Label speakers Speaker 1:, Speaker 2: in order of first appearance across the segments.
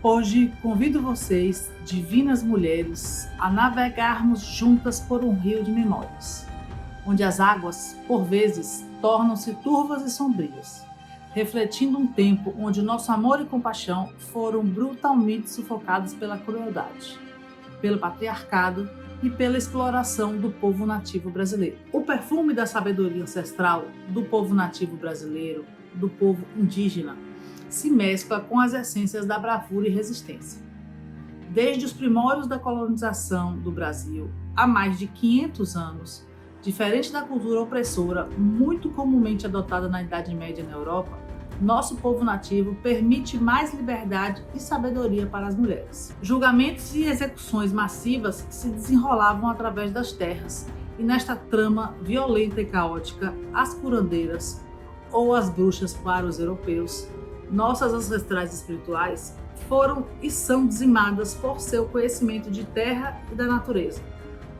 Speaker 1: Hoje convido vocês, divinas mulheres, a navegarmos juntas por um rio de memórias, onde as águas, por vezes, tornam-se turvas e sombrias, refletindo um tempo onde o nosso amor e compaixão foram brutalmente sufocados pela crueldade, pelo patriarcado e pela exploração do povo nativo brasileiro. O perfume da sabedoria ancestral do povo nativo brasileiro, do povo indígena, se mescla com as essências da bravura e resistência. Desde os primórdios da colonização do Brasil, há mais de 500 anos, diferente da cultura opressora muito comumente adotada na Idade Média na Europa, nosso povo nativo permite mais liberdade e sabedoria para as mulheres. Julgamentos e execuções massivas se desenrolavam através das terras, e nesta trama violenta e caótica, as curandeiras, ou as bruxas para os europeus, nossas ancestrais espirituais, foram e são dizimadas por seu conhecimento de terra e da natureza,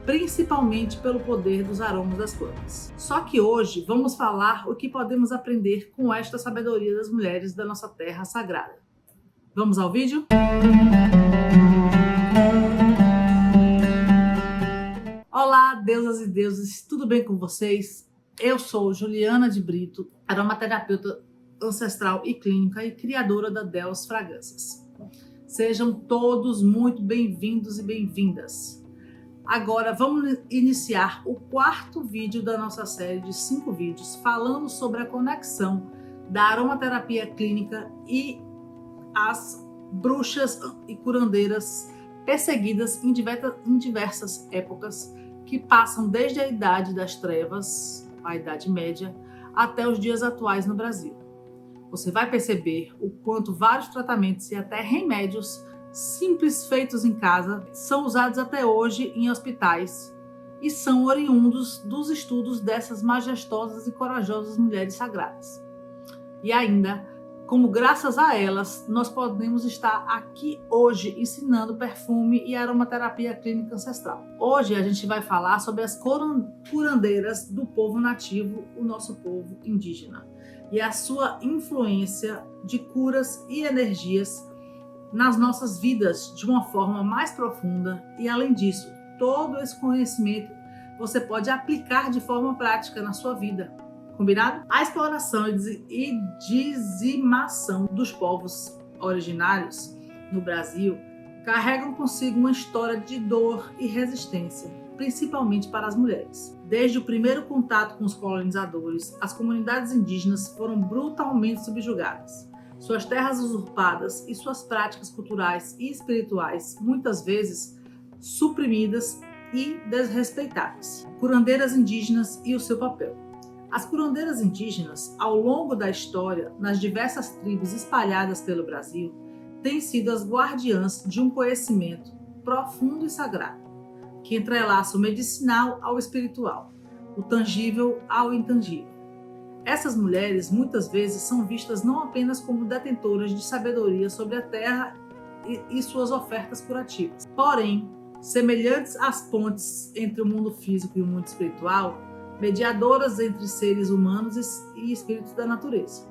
Speaker 1: principalmente pelo poder dos aromas das plantas. Só que hoje vamos falar o que podemos aprender com esta sabedoria das mulheres da nossa terra sagrada. Vamos ao vídeo? Olá, deusas e deuses, tudo bem com vocês? Eu sou Juliana de Brito, aromaterapeuta ancestral e clínica e criadora da Deus Fragrâncias. Sejam todos muito bem-vindos e bem-vindas. Agora vamos iniciar o quarto vídeo da nossa série de 5 vídeos falando sobre a conexão da aromaterapia clínica e as bruxas e curandeiras perseguidas em diversas épocas que passam desde a Idade das Trevas, a Idade Média, até os dias atuais no Brasil. Você vai perceber o quanto vários tratamentos e até remédios simples feitos em casa são usados até hoje em hospitais e são oriundos dos estudos dessas majestosas e corajosas mulheres sagradas. E ainda, como graças a elas, nós podemos estar aqui hoje ensinando perfume e aromaterapia clínica ancestral. Hoje a gente vai falar sobre as curandeiras do povo nativo, o nosso povo indígena, e a sua influência de curas e energias nas nossas vidas de uma forma mais profunda. E além disso, todo esse conhecimento você pode aplicar de forma prática na sua vida. Combinado? A exploração e dizimação dos povos originários no Brasil carregam consigo uma história de dor e resistência, principalmente para as mulheres. Desde o primeiro contato com os colonizadores, as comunidades indígenas foram brutalmente subjugadas, suas terras usurpadas e suas práticas culturais e espirituais, muitas vezes suprimidas e desrespeitadas. Curandeiras indígenas e o seu papel. As curandeiras indígenas, ao longo da história, nas diversas tribos espalhadas pelo Brasil, têm sido as guardiãs de um conhecimento profundo e sagrado, que entrelaça o medicinal ao espiritual, o tangível ao intangível. Essas mulheres muitas vezes são vistas não apenas como detentoras de sabedoria sobre a terra e suas ofertas curativas, porém, semelhantes às pontes entre o mundo físico e o mundo espiritual, mediadoras entre seres humanos e espíritos da natureza.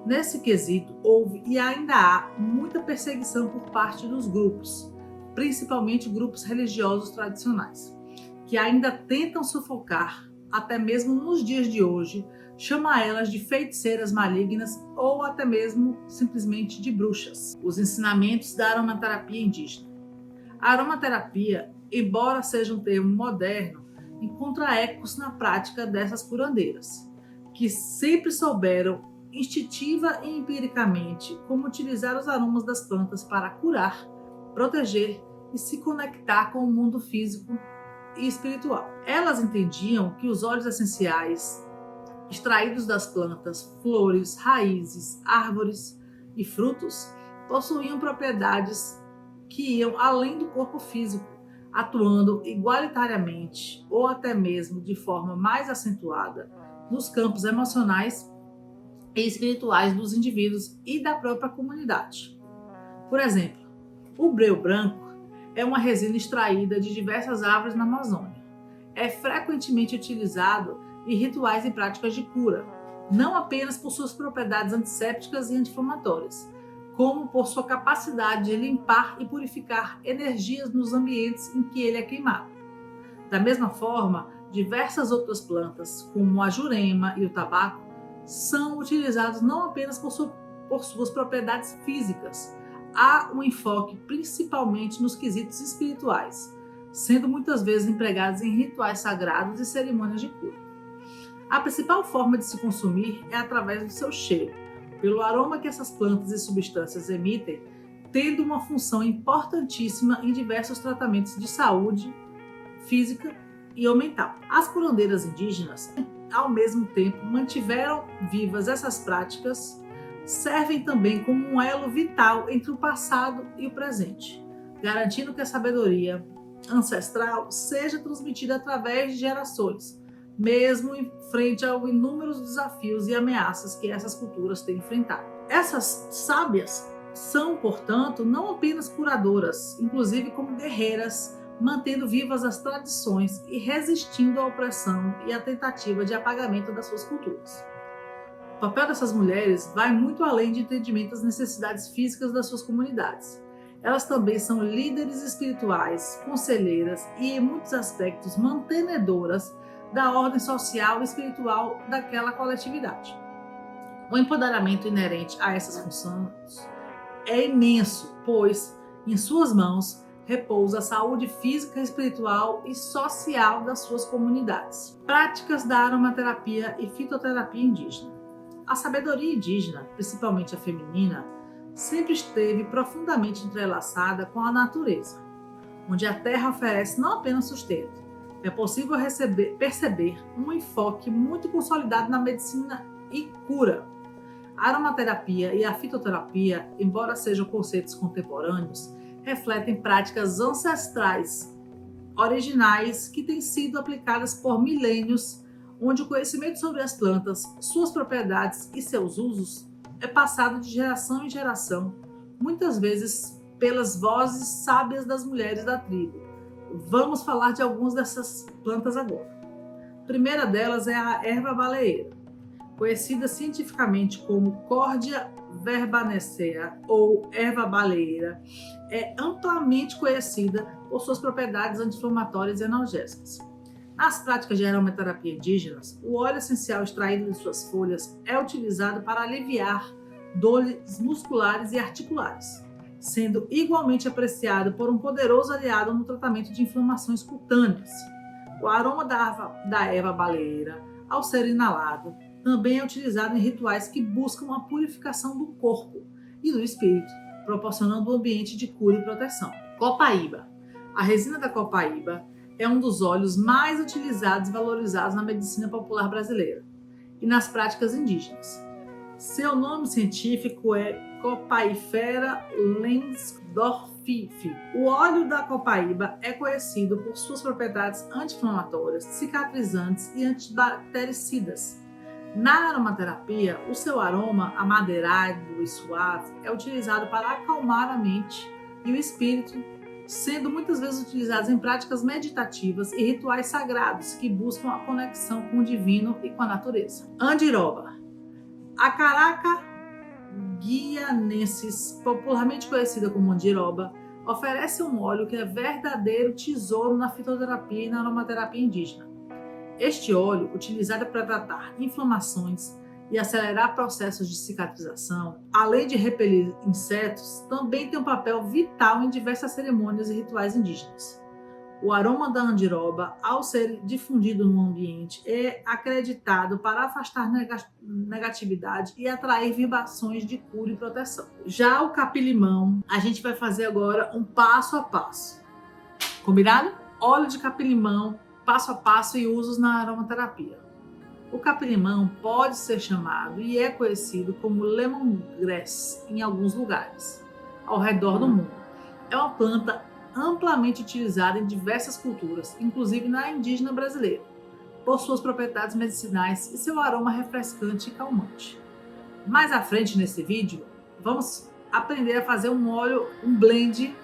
Speaker 1: Nesse quesito, houve e ainda há muita perseguição por parte dos grupos, principalmente grupos religiosos tradicionais, que ainda tentam sufocar, até mesmo nos dias de hoje, chama elas de feiticeiras malignas ou até mesmo simplesmente de bruxas. Os ensinamentos da aromaterapia indígena. A aromaterapia, embora seja um termo moderno, encontra ecos na prática dessas curandeiras, que sempre souberam instintiva e empiricamente como utilizar os aromas das plantas para curar, proteger e se conectar com o mundo físico e espiritual. Elas entendiam que os óleos essenciais extraídos das plantas, flores, raízes, árvores e frutos possuíam propriedades que iam além do corpo físico, atuando igualitariamente ou até mesmo de forma mais acentuada nos campos emocionais e espirituais dos indivíduos e da própria comunidade. Por exemplo, o breu branco é uma resina extraída de diversas árvores na Amazônia. É frequentemente utilizado em rituais e práticas de cura, não apenas por suas propriedades antissépticas e anti-inflamatórias, como por sua capacidade de limpar e purificar energias nos ambientes em que ele é queimado. Da mesma forma, diversas outras plantas, como a jurema e o tabaco, são utilizados não apenas por suas propriedades físicas. Há um enfoque principalmente nos quesitos espirituais, sendo muitas vezes empregados em rituais sagrados e cerimônias de cura. A principal forma de se consumir é através do seu cheiro, pelo aroma que essas plantas e substâncias emitem, tendo uma função importantíssima em diversos tratamentos de saúde física e ou mental. As curandeiras indígenas, ao mesmo tempo, mantiveram vivas essas práticas, servem também como um elo vital entre o passado e o presente, garantindo que a sabedoria ancestral seja transmitida através de gerações, mesmo em frente aos inúmeros desafios e ameaças que essas culturas têm enfrentado. Essas sábias são, portanto, não apenas curadoras, inclusive como guerreiras, mantendo vivas as tradições e resistindo à opressão e à tentativa de apagamento das suas culturas. O papel dessas mulheres vai muito além de entendimento das necessidades físicas das suas comunidades. Elas também são líderes espirituais, conselheiras e, em muitos aspectos, mantenedoras da ordem social e espiritual daquela coletividade. O empoderamento inerente a essas funções é imenso, pois em suas mãos repousa a saúde física, espiritual e social das suas comunidades. Práticas da aromaterapia e fitoterapia indígena. A sabedoria indígena, principalmente a feminina, sempre esteve profundamente entrelaçada com a natureza, onde a terra oferece não apenas sustento. É possível perceber um enfoque muito consolidado na medicina e cura. A aromaterapia e a fitoterapia, embora sejam conceitos contemporâneos, refletem práticas ancestrais, originais, que têm sido aplicadas por milênios, onde o conhecimento sobre as plantas, suas propriedades e seus usos é passado de geração em geração, muitas vezes pelas vozes sábias das mulheres da tribo. Vamos falar de algumas dessas plantas agora. A primeira delas é a erva baleeira, conhecida cientificamente como Cordia verbanacea ou erva baleeira, é amplamente conhecida por suas propriedades anti-inflamatórias e analgésicas. Nas práticas de aromaterapia indígenas, o óleo essencial extraído de suas folhas é utilizado para aliviar dores musculares e articulares, sendo igualmente apreciado por um poderoso aliado no tratamento de inflamações cutâneas. O aroma da erva baleeira, ao ser inalado, também é utilizado em rituais que buscam a purificação do corpo e do espírito, proporcionando um ambiente de cura e proteção. Copaíba. A resina da copaíba é um dos óleos mais utilizados e valorizados na medicina popular brasileira e nas práticas indígenas. Seu nome científico é Copaifera lensdorffi. O óleo da copaíba é conhecido por suas propriedades anti-inflamatórias, cicatrizantes e antibactericidas. Na aromaterapia, o seu aroma amadeirado e suave é utilizado para acalmar a mente e o espírito, sendo muitas vezes utilizados em práticas meditativas e rituais sagrados que buscam a conexão com o divino e com a natureza. Andiroba. A Caraca guianensis, popularmente conhecida como andiroba, oferece um óleo que é verdadeiro tesouro na fitoterapia e na aromaterapia indígena. Este óleo, utilizado para tratar inflamações e acelerar processos de cicatrização, além de repelir insetos, também tem um papel vital em diversas cerimônias e rituais indígenas. O aroma da andiroba, ao ser difundido no ambiente, é acreditado para afastar negatividade e atrair vibrações de cura e proteção. Já o capim-limão, a gente vai fazer agora um passo a passo. Combinado? Óleo de capim-limão, passo a passo e usos na aromaterapia. O capim-limão pode ser chamado e é conhecido como lemongrass em alguns lugares ao redor do mundo. É uma planta amplamente utilizada em diversas culturas, inclusive na indígena brasileira, por suas propriedades medicinais e seu aroma refrescante e calmante. Mais à frente nesse vídeo, vamos aprender a fazer um blend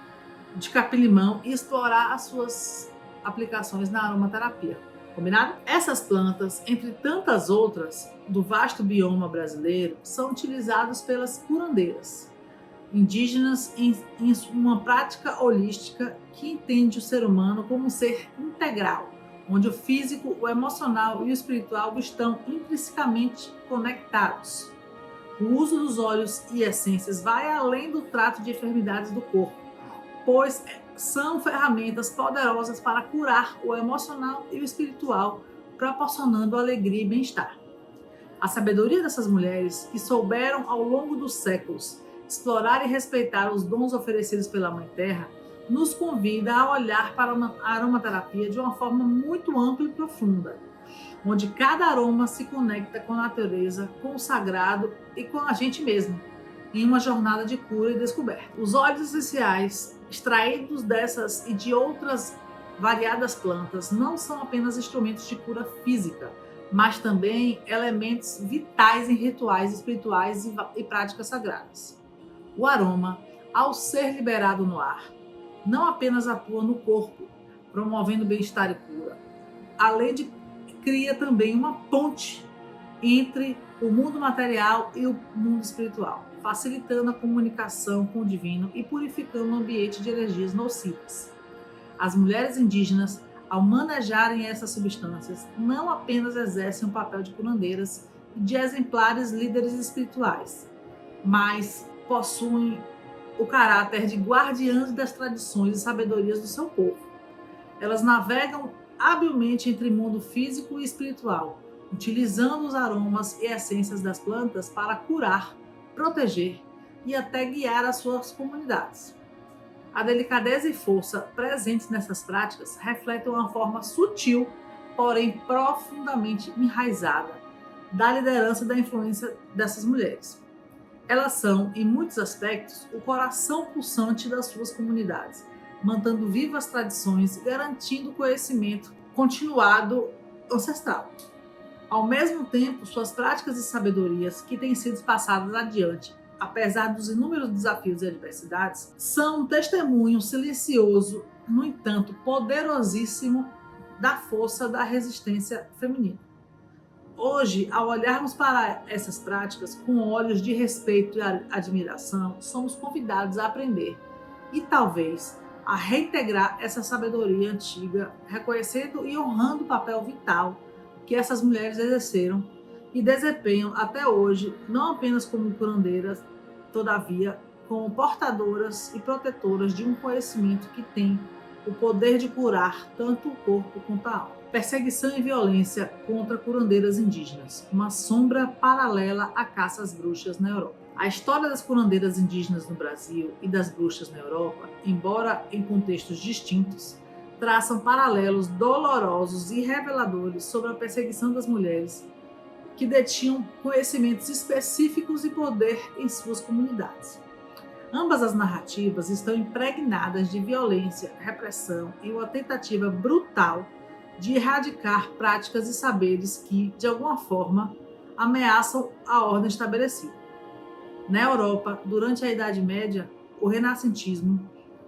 Speaker 1: de capim-limão e explorar as suas aplicações na aromaterapia. Combinado? Essas plantas, entre tantas outras do vasto bioma brasileiro, são utilizadas pelas curandeiras. indígenas em uma prática holística que entende o ser humano como um ser integral, onde o físico, o emocional e o espiritual estão intrinsecamente conectados. O uso dos óleos e essências vai além do trato de enfermidades do corpo, pois são ferramentas poderosas para curar o emocional e o espiritual, proporcionando alegria e bem-estar. A sabedoria dessas mulheres, que souberam ao longo dos séculos explorar e respeitar os dons oferecidos pela Mãe Terra, nos convida a olhar para a aromaterapia de uma forma muito ampla e profunda, onde cada aroma se conecta com a natureza, com o sagrado e com a gente mesmo, em uma jornada de cura e descoberta. Os óleos essenciais extraídos dessas e de outras variadas plantas não são apenas instrumentos de cura física, mas também elementos vitais em rituais espirituais e práticas sagradas. O aroma, ao ser liberado no ar, não apenas atua no corpo, promovendo bem-estar e cura, além de cria também uma ponte entre o mundo material e o mundo espiritual, facilitando a comunicação com o divino e purificando o ambiente de energias nocivas. As mulheres indígenas, ao manejarem essas substâncias, não apenas exercem um papel de curandeiras e de exemplares líderes espirituais, mas possuem o caráter de guardiãs das tradições e sabedorias do seu povo. Elas navegam habilmente entre mundo físico e espiritual, utilizando os aromas e essências das plantas para curar, proteger e até guiar as suas comunidades. A delicadeza e força presentes nessas práticas refletem uma forma sutil, porém profundamente enraizada, da liderança e da influência dessas mulheres. Elas são, em muitos aspectos, o coração pulsante das suas comunidades, mantendo vivas tradições e garantindo o conhecimento continuado ancestral. Ao mesmo tempo, suas práticas e sabedorias, que têm sido passadas adiante, apesar dos inúmeros desafios e adversidades, são um testemunho silencioso, no entanto, poderosíssimo da força da resistência feminina. Hoje, ao olharmos para essas práticas com olhos de respeito e admiração, somos convidados a aprender e talvez a reintegrar essa sabedoria antiga, reconhecendo e honrando o papel vital que essas mulheres exerceram e desempenham até hoje, não apenas como curandeiras, todavia, como portadoras e protetoras de um conhecimento que tem o poder de curar tanto o corpo quanto a alma. Perseguição e violência contra curandeiras indígenas, uma sombra paralela à caça às bruxas na Europa. A história das curandeiras indígenas no Brasil e das bruxas na Europa, embora em contextos distintos, traçam paralelos dolorosos e reveladores sobre a perseguição das mulheres que detinham conhecimentos específicos e poder em suas comunidades. Ambas as narrativas estão impregnadas de violência, repressão e uma tentativa brutal de erradicar práticas e saberes que, de alguma forma, ameaçam a ordem estabelecida. Na Europa, durante a Idade Média, o renascentismo,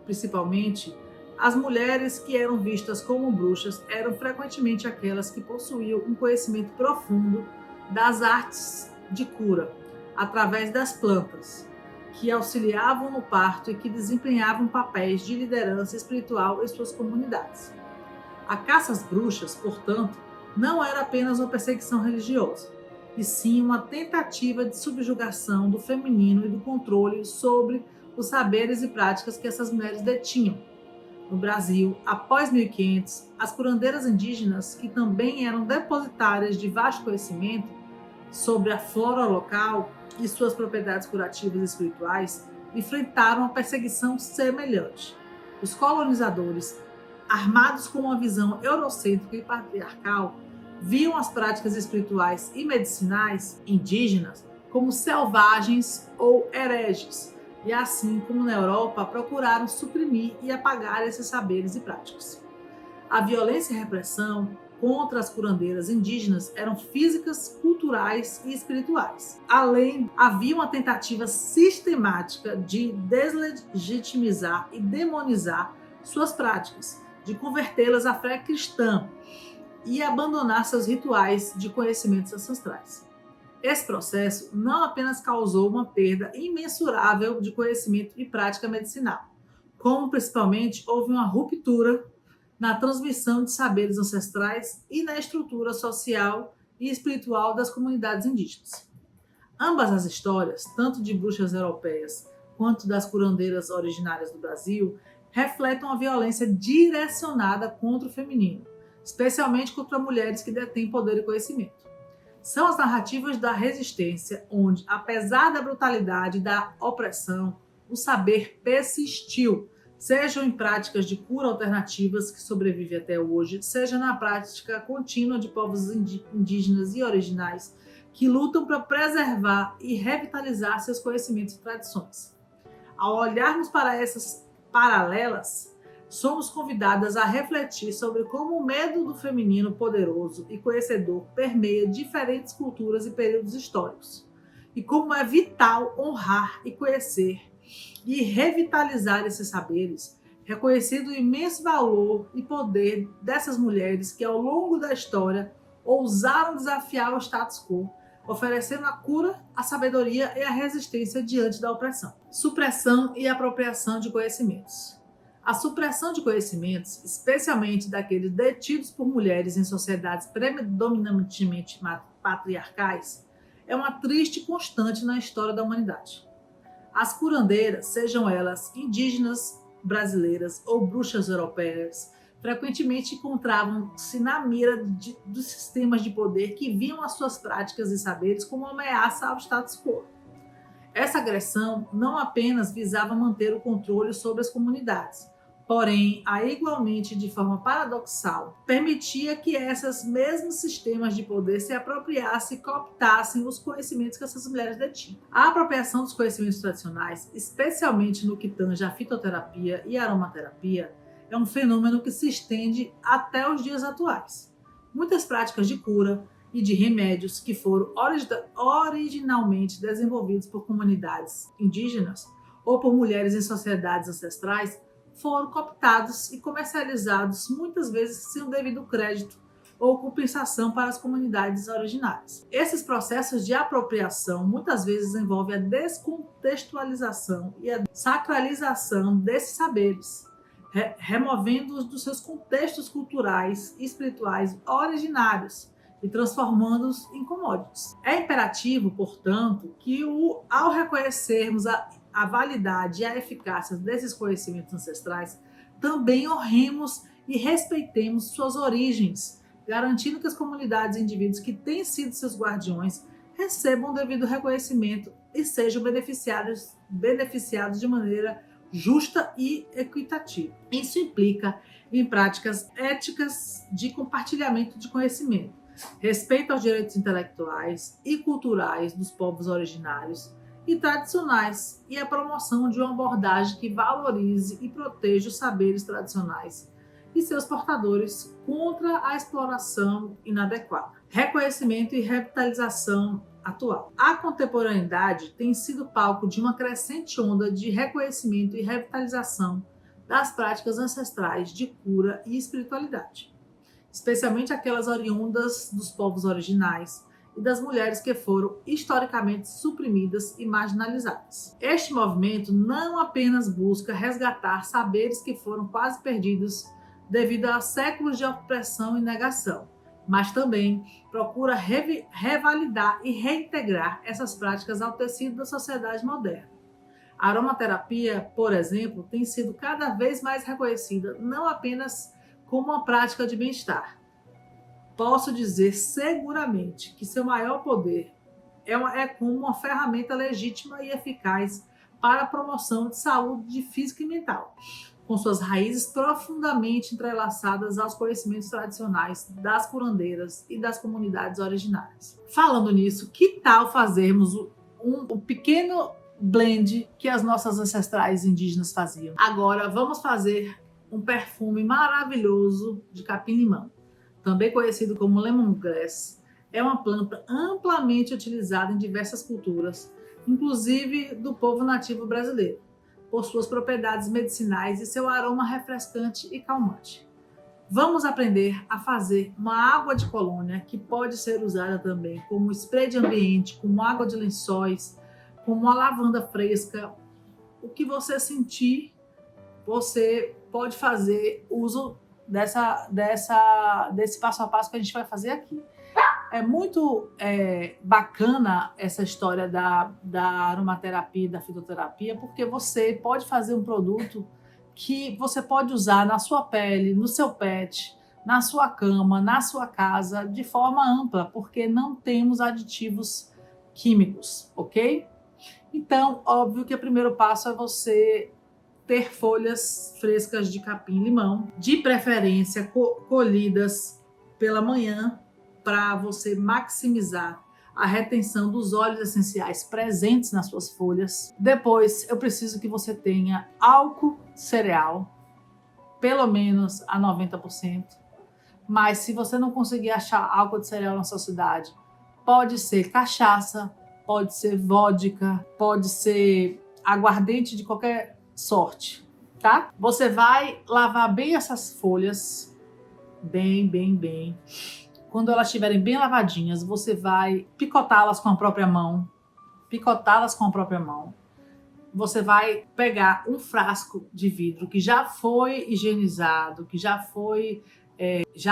Speaker 1: principalmente, as mulheres que eram vistas como bruxas eram frequentemente aquelas que possuíam um conhecimento profundo das artes de cura, através das plantas, que auxiliavam no parto e que desempenhavam papéis de liderança espiritual em suas comunidades. A caça às bruxas, portanto, não era apenas uma perseguição religiosa, e sim uma tentativa de subjugação do feminino e do controle sobre os saberes e práticas que essas mulheres detinham. No Brasil, após 1500, as curandeiras indígenas, que também eram depositárias de vasto conhecimento sobre a flora local e suas propriedades curativas e espirituais, enfrentaram uma perseguição semelhante. Os colonizadores, armados com uma visão eurocêntrica e patriarcal, viam as práticas espirituais e medicinais indígenas como selvagens ou hereges, e assim como na Europa, procuraram suprimir e apagar esses saberes e práticas. A violência e a repressão contra as curandeiras indígenas eram físicas, culturais e espirituais. Além, havia uma tentativa sistemática de deslegitimizar e demonizar suas práticas, de convertê-las à fé cristã e abandonar seus rituais de conhecimentos ancestrais. Esse processo não apenas causou uma perda imensurável de conhecimento e prática medicinal, como principalmente houve uma ruptura na transmissão de saberes ancestrais e na estrutura social e espiritual das comunidades indígenas. Ambas as histórias, tanto de bruxas europeias quanto das curandeiras originárias do Brasil, refletem uma violência direcionada contra o feminino, especialmente contra mulheres que detêm poder e conhecimento. São as narrativas da resistência, onde, apesar da brutalidade e da opressão, o saber persistiu, sejam em práticas de cura alternativas que sobrevivem até hoje, seja na prática contínua de povos indígenas e originais que lutam para preservar e revitalizar seus conhecimentos e tradições. Ao olharmos para essas paralelas, somos convidadas a refletir sobre como o medo do feminino poderoso e conhecedor permeia diferentes culturas e períodos históricos, e como é vital honrar e conhecer e revitalizar esses saberes, reconhecendo o imenso valor e poder dessas mulheres que, ao longo da história, ousaram desafiar o status quo, oferecendo a cura, a sabedoria e a resistência diante da opressão. Supressão e apropriação de conhecimentos. A supressão de conhecimentos, especialmente daqueles detidos por mulheres em sociedades predominantemente patriarcais, é uma triste constante na história da humanidade. As curandeiras, sejam elas indígenas brasileiras ou bruxas europeias, frequentemente encontravam-se na mira dos sistemas de poder que viam as suas práticas e saberes como uma ameaça ao status quo. Essa agressão não apenas visava manter o controle sobre as comunidades, porém, igualmente de forma paradoxal, permitia que esses mesmos sistemas de poder se apropriassem e cooptassem os conhecimentos que essas mulheres detinham. A apropriação dos conhecimentos tradicionais, especialmente no que tange à fitoterapia e aromaterapia, é um fenômeno que se estende até os dias atuais. Muitas práticas de cura e de remédios que foram originalmente desenvolvidos por comunidades indígenas ou por mulheres em sociedades ancestrais foram cooptados e comercializados muitas vezes sem o devido crédito ou compensação para as comunidades originárias. Esses processos de apropriação muitas vezes envolvem a descontextualização e a sacralização desses saberes, removendo-os dos seus contextos culturais e espirituais originários e transformando-os em commodities. É imperativo, portanto, que ao reconhecermos a validade e a eficácia desses conhecimentos ancestrais, também honremos e respeitemos suas origens, garantindo que as comunidades e indivíduos que têm sido seus guardiões recebam o devido reconhecimento e sejam beneficiados de maneira justa e equitativa. Isso implica em práticas éticas de compartilhamento de conhecimento, respeito aos direitos intelectuais e culturais dos povos originários e tradicionais e a promoção de uma abordagem que valorize e proteja os saberes tradicionais e seus portadores contra a exploração inadequada. Reconhecimento e revitalização atual. A contemporaneidade tem sido palco de uma crescente onda de reconhecimento e revitalização das práticas ancestrais de cura e espiritualidade, especialmente aquelas oriundas dos povos originais e das mulheres que foram historicamente suprimidas e marginalizadas. Este movimento não apenas busca resgatar saberes que foram quase perdidos devido a séculos de opressão e negação, mas também procura revalidar e reintegrar essas práticas ao tecido da sociedade moderna. A aromaterapia, por exemplo, tem sido cada vez mais reconhecida não apenas como uma prática de bem-estar. Posso dizer seguramente que seu maior poder é como uma ferramenta legítima e eficaz para a promoção de saúde física e mental, com suas raízes profundamente entrelaçadas aos conhecimentos tradicionais das curandeiras e das comunidades originárias. Falando nisso, que tal fazermos um pequeno blend que as nossas ancestrais indígenas faziam? Agora vamos fazer um perfume maravilhoso de capim-limão, também conhecido como lemongrass. É uma planta amplamente utilizada em diversas culturas, inclusive do povo nativo brasileiro, por suas propriedades medicinais e seu aroma refrescante e calmante. Vamos aprender a fazer uma água de colônia que pode ser usada também como spray de ambiente, como água de lençóis, como uma lavanda fresca. O que você sentir, você pode fazer uso desse passo a passo que a gente vai fazer aqui. É muito bacana essa história da aromaterapia e da fitoterapia, porque você pode fazer um produto que você pode usar na sua pele, no seu pet, na sua cama, na sua casa, de forma ampla, porque não temos aditivos químicos, ok? Então, óbvio que o primeiro passo é você ter folhas frescas de capim-limão, de preferência colhidas pela manhã, para você maximizar a retenção dos óleos essenciais presentes nas suas folhas. Depois, eu preciso que você tenha álcool cereal, pelo menos a 90%. Mas se você não conseguir achar álcool de cereal na sua cidade, pode ser cachaça, pode ser vodka, pode ser aguardente de qualquer sorte, tá? Você vai lavar bem essas folhas, bem. Quando elas estiverem bem lavadinhas, você vai picotá-las com a própria mão. Você vai pegar um frasco de vidro que já foi higienizado, que já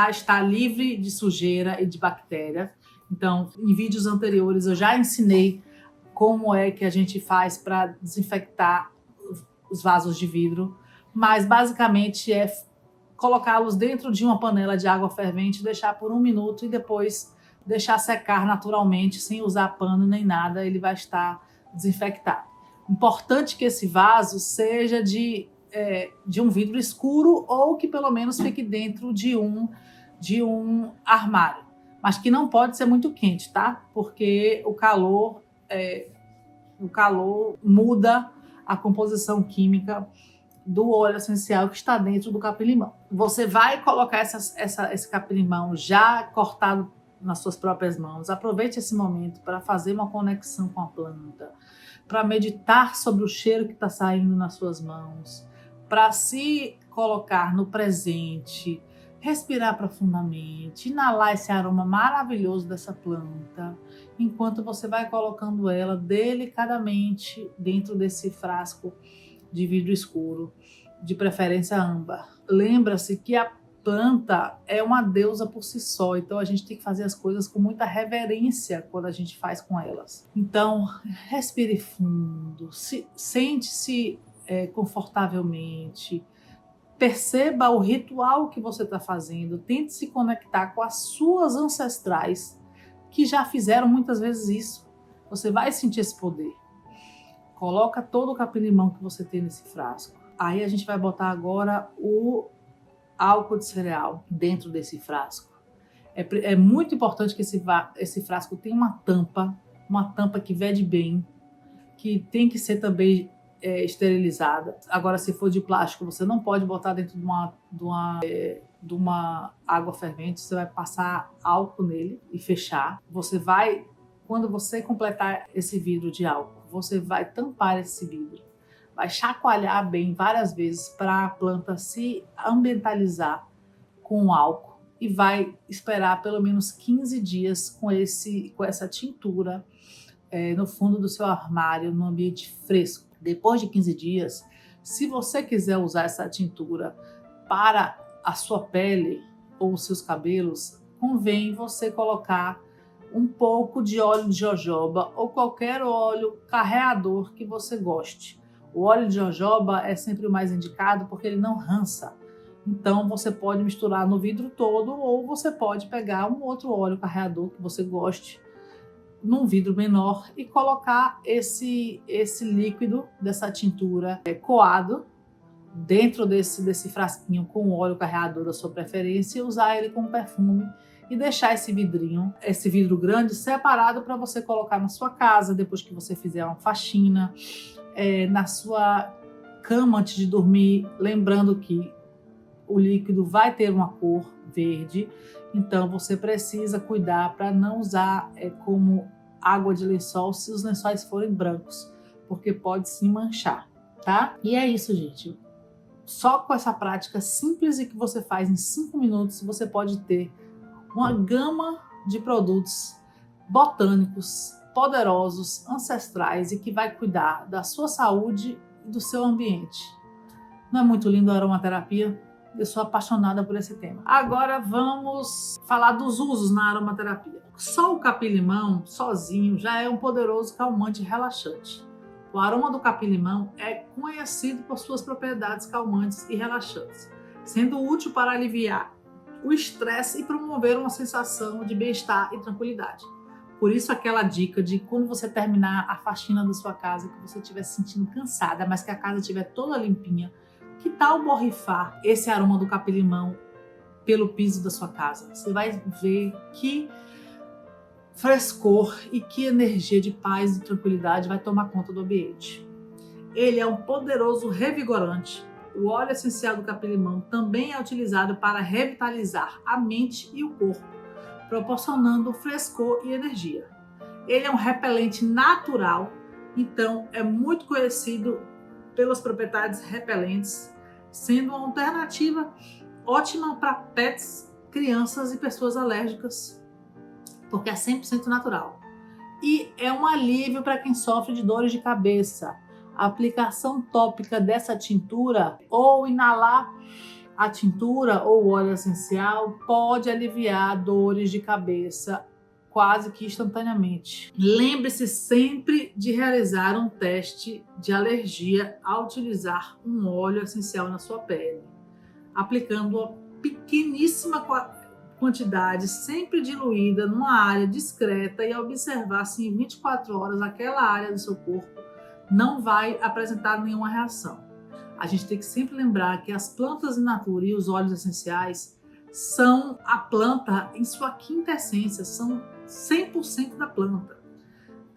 Speaker 1: está livre de sujeira e de bactéria. Então, em vídeos anteriores eu já ensinei como é que a gente faz para desinfectar os vasos de vidro, mas basicamente é colocá-los dentro de uma panela de água fervente, deixar por 1 minuto e depois deixar secar naturalmente, sem usar pano nem nada, ele vai estar desinfectado. Importante que esse vaso seja de um vidro escuro ou que pelo menos fique dentro de um armário, mas que não pode ser muito quente, tá? Porque o calor muda a composição química do óleo essencial que está dentro do capim-limão. Você vai colocar esse capim-limão já cortado nas suas próprias mãos. Aproveite esse momento para fazer uma conexão com a planta, para meditar sobre o cheiro que está saindo nas suas mãos, para se colocar no presente, respirar profundamente, inalar esse aroma maravilhoso dessa planta, enquanto você vai colocando ela delicadamente dentro desse frasco de vidro escuro, de preferência âmbar. Lembra-se que a planta é uma deusa por si só, então a gente tem que fazer as coisas com muita reverência quando a gente faz com elas. Então, respire fundo, sente-se confortavelmente, perceba o ritual que você está fazendo, tente se conectar com as suas ancestrais que já fizeram muitas vezes isso. Você vai sentir esse poder. Coloca todo o capim-limão que você tem nesse frasco. Aí a gente vai botar agora o álcool de cereal dentro desse frasco. É muito importante que esse frasco tenha uma tampa que vede bem, que tem que ser também esterilizada. Agora, se for de plástico, você não pode botar dentro de uma água fervente, você vai passar álcool nele e fechar. Quando você completar esse vidro de álcool, você vai tampar esse vidro, vai chacoalhar bem várias vezes para a planta se ambientalizar com o álcool e vai esperar pelo menos 15 dias com essa tintura no fundo do seu armário, no ambiente fresco. Depois de 15 dias, se você quiser usar essa tintura para a sua pele ou os seus cabelos, convém você colocar um pouco de óleo de jojoba ou qualquer óleo carreador que você goste. O óleo de jojoba é sempre o mais indicado porque ele não rança. Então você pode misturar no vidro todo ou você pode pegar um outro óleo carreador que você goste num vidro menor e colocar esse líquido dessa tintura coado dentro desse frasquinho com óleo carreador da sua preferência e usar ele como perfume e deixar esse vidro grande separado para você colocar na sua casa depois que você fizer uma faxina, na sua cama antes de dormir, lembrando que o líquido vai ter uma cor verde, então você precisa cuidar para não usar como água de lençol se os lençóis forem brancos, porque pode se manchar, tá? E é isso, gente. Só com essa prática simples e que você faz em 5 minutos, você pode ter uma gama de produtos botânicos, poderosos, ancestrais e que vai cuidar da sua saúde e do seu ambiente. Não é muito lindo a aromaterapia? Eu sou apaixonada por esse tema. Agora vamos falar dos usos na aromaterapia. Só o capim-limão, sozinho, já é um poderoso calmante e relaxante. O aroma do capim-limão é conhecido por suas propriedades calmantes e relaxantes, sendo útil para aliviar o estresse e promover uma sensação de bem-estar e tranquilidade. Por isso, aquela dica de quando você terminar a faxina da sua casa, que você estiver se sentindo cansada, mas que a casa estiver toda limpinha, que tal borrifar esse aroma do capim-limão pelo piso da sua casa? Você vai ver que frescor e que energia de paz e tranquilidade vai tomar conta do ambiente. Ele é um poderoso revigorante. O óleo essencial do capim-limão também é utilizado para revitalizar a mente e o corpo, proporcionando frescor e energia. Ele é um repelente natural, então é muito conhecido pelas propriedades repelentes, sendo uma alternativa ótima para pets, crianças e pessoas alérgicas, porque é 100% natural. E é um alívio para quem sofre de dores de cabeça. A aplicação tópica dessa tintura ou inalar a tintura ou óleo essencial pode aliviar dores de cabeça quase que instantaneamente. Lembre-se sempre de realizar um teste de alergia ao utilizar um óleo essencial na sua pele, aplicando uma pequeníssima quantidade, sempre diluída numa área discreta, e observar se em 24 horas aquela área do seu corpo não vai apresentar nenhuma reação. A gente tem que sempre lembrar que as plantas in natura e os óleos essenciais são a planta em sua quinta essência, são 100% da planta.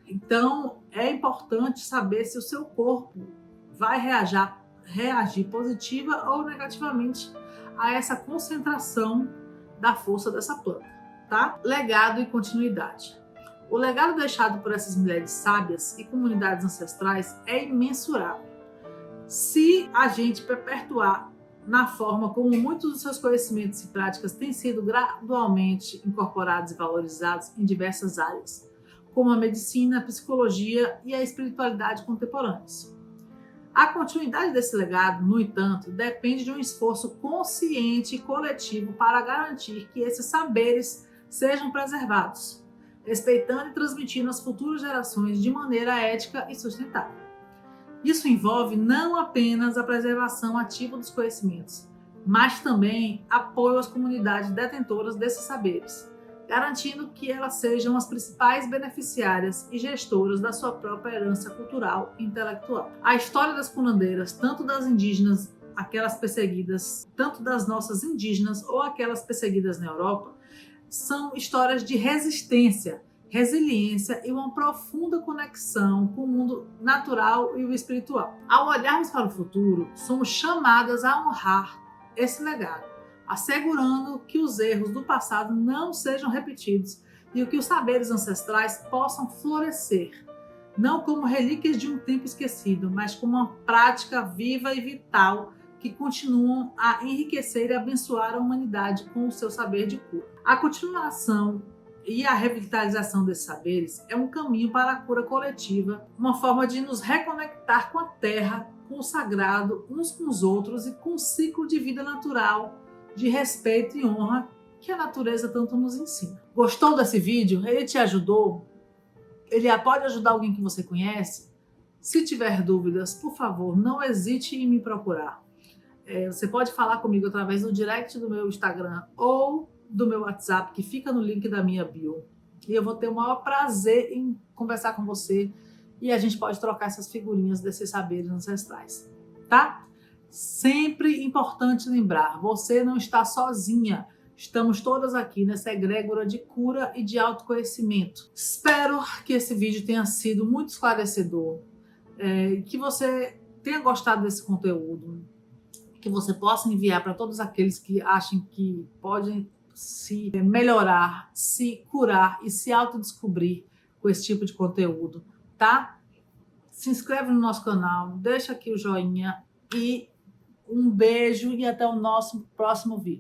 Speaker 1: Então, é importante saber se o seu corpo vai reagir positiva ou negativamente a essa concentração da força dessa planta, tá? Legado e continuidade. O legado deixado por essas mulheres sábias e comunidades ancestrais é imensurável. Se a gente perpetuar na forma como muitos dos seus conhecimentos e práticas têm sido gradualmente incorporados e valorizados em diversas áreas, como a medicina, a psicologia e a espiritualidade contemporâneas. A continuidade desse legado, no entanto, depende de um esforço consciente e coletivo para garantir que esses saberes sejam preservados, respeitando e transmitindo às futuras gerações de maneira ética e sustentável. Isso envolve não apenas a preservação ativa dos conhecimentos, mas também apoio às comunidades detentoras desses saberes, garantindo que elas sejam as principais beneficiárias e gestoras da sua própria herança cultural e intelectual. A história das curandeiras, tanto das indígenas, aquelas perseguidas, tanto das nossas indígenas ou aquelas perseguidas na Europa, são histórias de resistência, resiliência e uma profunda conexão com o mundo natural e o espiritual. Ao olharmos para o futuro, somos chamadas a honrar esse legado, assegurando que os erros do passado não sejam repetidos e que os saberes ancestrais possam florescer, não como relíquias de um tempo esquecido, mas como uma prática viva e vital que continuam a enriquecer e abençoar a humanidade com o seu saber de cura. A continuação e a revitalização desses saberes é um caminho para a cura coletiva, uma forma de nos reconectar com a terra, com o sagrado, uns com os outros e com o ciclo de vida natural, de respeito e honra que a natureza tanto nos ensina. Gostou desse vídeo? Ele te ajudou? Ele pode ajudar alguém que você conhece? Se tiver dúvidas, por favor, não hesite em me procurar. Você pode falar comigo através do direct do meu Instagram ou do meu WhatsApp, que fica no link da minha bio. E eu vou ter o maior prazer em conversar com você e a gente pode trocar essas figurinhas desses saberes ancestrais, tá? Sempre importante lembrar, você não está sozinha. Estamos todas aqui nessa egrégora de cura e de autoconhecimento. Espero que esse vídeo tenha sido muito esclarecedor, que você tenha gostado desse conteúdo, que você possa enviar para todos aqueles que acham que podem se melhorar, se curar e se autodescobrir com esse tipo de conteúdo, tá? Se inscreve no nosso canal, deixa aqui o joinha e Um beijo e até o nosso próximo vídeo.